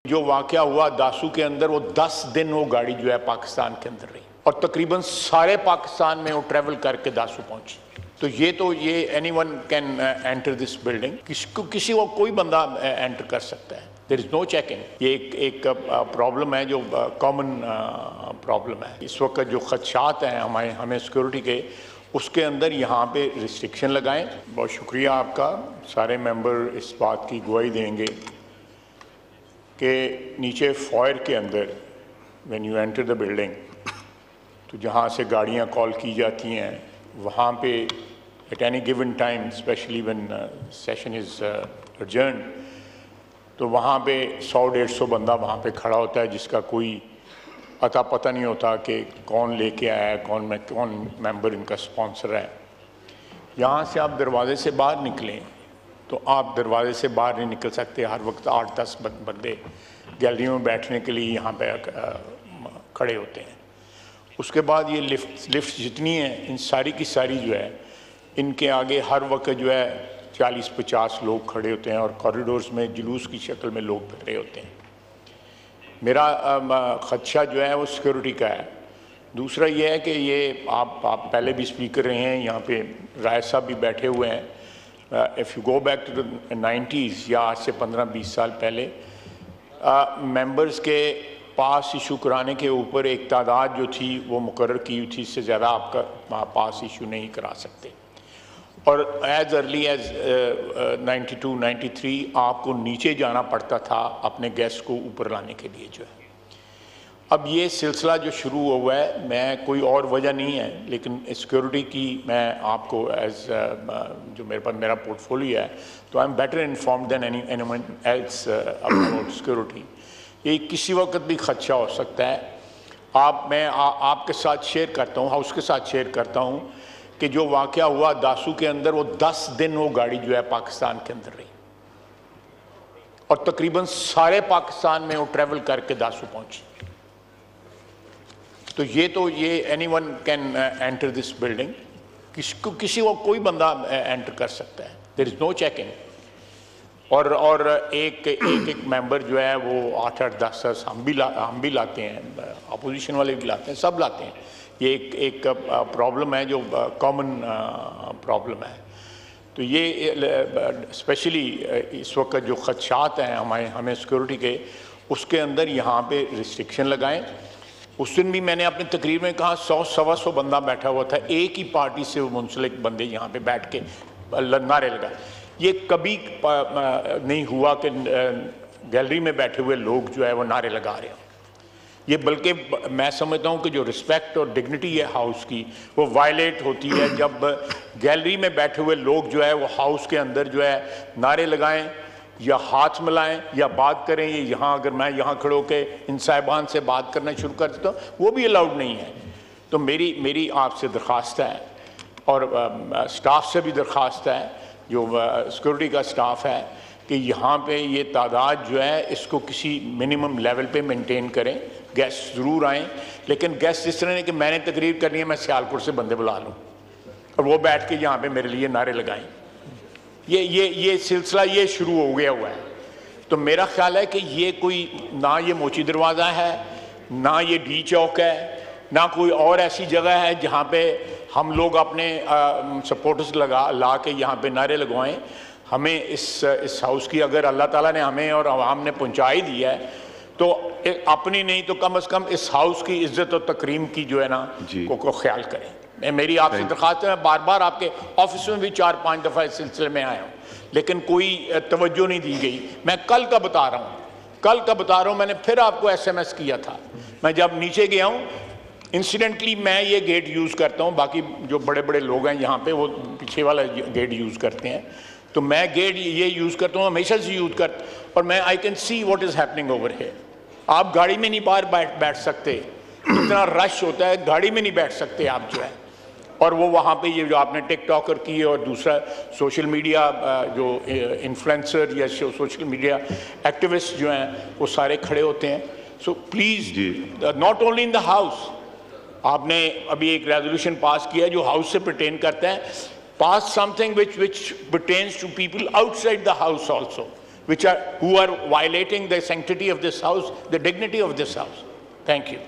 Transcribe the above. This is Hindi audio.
जो वाकया हुआ दासू के अंदर, वो 10 दिन वो गाड़ी जो है पाकिस्तान के अंदर रही और तकरीबन सारे पाकिस्तान में वो ट्रेवल करके दासू पहुंची। तो ये anyone can enter this building, किसी को कोई बंदा एंटर कर सकता है। There is no checking. ये एक प्रॉब्लम है जो कॉमन प्रॉब्लम है। इस वक्त जो खदशात हैं हमें सिक्योरिटी के, उसके अंदर यहाँ पे रिस्ट्रिक्शन लगाएं। बहुत शुक्रिया आपका। सारे मेंबर इस बात की गवाही देंगे कि नीचे फॉयर के अंदर when you enter the building, तो जहाँ से गाड़ियाँ कॉल की जाती हैं, वहाँ पे at any given time, specially when session is adjourned, तो वहाँ पे 100-150 बंदा वहाँ पे खड़ा होता है, जिसका कोई अता पता नहीं होता कि कौन लेके आया है, कौन मेंबर इनका स्पॉन्सर है। यहाँ से आप दरवाजे से बाहर निकलें तो आप दरवाजे से बाहर नहीं निकल सकते। हर वक्त 8-10 बंदे गैलरी में बैठने के लिए यहाँ पे खड़े होते हैं। उसके बाद ये लिफ्ट जितनी हैं, इन सारी की सारी जो है, इनके आगे हर वक्त जो है 40-50 लोग खड़े होते हैं और कॉरिडोर्स में जुलूस की शक्ल में लोग फिर रहे होते हैं। मेरा खदशा जो है वो सिक्योरिटी का है। दूसरा ये है कि ये आप पहले भी स्पीकर रहे हैं, यहाँ पे राय साहब भी बैठे हुए हैं। If you go back to the 90s या आज से 15-20 साल पहले, मेंबर्स के पास इशू कराने के ऊपर एक तादाद जो थी वो मुकर्रर की हुई थी, इससे ज़्यादा आपका पास इशू नहीं करा सकते। और एज अर्ली एज 92-93 आपको नीचे जाना पड़ता था अपने गेस्ट को ऊपर लाने के लिए जो है। अब ये सिलसिला जो शुरू हुआ है, मैं कोई और वजह नहीं है, लेकिन सिक्योरिटी की मैं आपको एज जो मेरे पास मेरा पोर्टफोलियो है, तो I am better informed than anyone else about security. ये किसी वक्त भी खदशा हो सकता है। मैं आपके साथ शेयर करता हूँ, हाउस के साथ शेयर करता हूँ कि जो वाकया हुआ दासू के अंदर, वो 10 दिन वो गाड़ी जो है पाकिस्तान के अंदर रही और तकरीबन सारे पाकिस्तान में वो ट्रेवल करके दासू पहुंची। तो ये anyone can enter this building, किसी को कोई बंदा एंटर कर सकता है। There is no checking. और एक मेंबर जो है वो 8-10 हम भी लाते हैं, अपोजिशन वाले भी लाते हैं, सब लाते हैं। ये एक प्रॉब्लम है जो कॉमन प्रॉब्लम है। तो ये स्पेशली इस वक्त जो खदशात हैं हमें सिक्योरिटी के, उसके अंदर यहाँ पे रिस्ट्रिक्शन लगाएं। उस दिन भी मैंने अपनी तकरीर में कहा 100-125 बंदा बैठा हुआ था, एक ही पार्टी से वो मुंसलिक बंदे यहाँ पे बैठ के नारे लगाए। ये कभी नहीं हुआ कि गैलरी में बैठे हुए लोग जो है वो नारे लगा रहे हैं। ये बल्कि मैं समझता हूँ कि जो रिस्पेक्ट और डिग्निटी है हाउस की, वो वायलेट होती है जब गैलरी में बैठे हुए लोग जो है वो हाउस के अंदर जो है नारे लगाएं या हाथ मिलाएं या बात करें। ये यहाँ अगर मैं यहाँ खड़ो के इन साहिबान से बात करना शुरू कर देता हूँ, वो भी अलाउड नहीं है। तो मेरी आपसे दरख्वास्त है और स्टाफ से भी दरख्वास्त है, जो सिक्योरिटी का स्टाफ है, कि यहाँ पे ये तादाद जो है इसको किसी मिनिमम लेवल पे मेंटेन करें। गेस्ट ज़रूर आएँ, लेकिन गेस्ट इस तरह नहीं कि मैंने तकरीर करनी है, मैं सियालपुर से बंदे बुला लूँ और वो बैठ के यहाँ पे मेरे लिए नारे लगाएं। ये सिलसिला ये शुरू हो गया हुआ है। तो मेरा ख्याल है कि ये कोई ना ये मोची दरवाज़ा है, ना ये डी चौक है, ना कोई और ऐसी जगह है जहाँ पे हम लोग अपने सपोर्टर्स ला के यहाँ पे नारे लगवाएं। हमें इस हाउस की अगर अल्लाह ताला ने हमें और आवाम ने पहुँचा ही दिया है, तो अपनी नहीं तो कम से कम इस हाउस की इज्जत और तकरीम की जो है ना को ख्याल करें। मेरी आपसे दरख्वास्त है। मैं बार बार आपके ऑफिस में भी 4-5 दफ़ा इस सिलसिले में आया हूँ, लेकिन कोई तवज्जो नहीं दी गई। मैं कल का बता रहा हूँ, मैंने फिर आपको SMS किया था। मैं जब नीचे गया हूँ, इंसिडेंटली मैं ये गेट यूज़ करता हूँ, बाकी जो बड़े बड़े लोग हैं यहाँ पे वो पीछे वाला गेट यूज़ करते हैं, तो मैं गेट ये यूज़ करता हूँ, हमेशा से यूज़ करता, और मैं I can see what is happening over here. आप गाड़ी में नहीं बाहर बैठ सकते, इतना रश होता है, गाड़ी में नहीं बैठ सकते आप जो है। और वो वहाँ पे ये जो आपने टिकटॉकर की और दूसरा सोशल मीडिया जो इन्फ्लुएंसर या सोशल मीडिया एक्टिविस्ट जो हैं वो सारे खड़े होते हैं। So please not only in the house, आपने अभी एक रेजोल्यूशन पास किया जो हाउस से परटेन करता है, pass something which pertains to people outside the house also, who are violating the sanctity of this house, the dignity of this house. Thank you.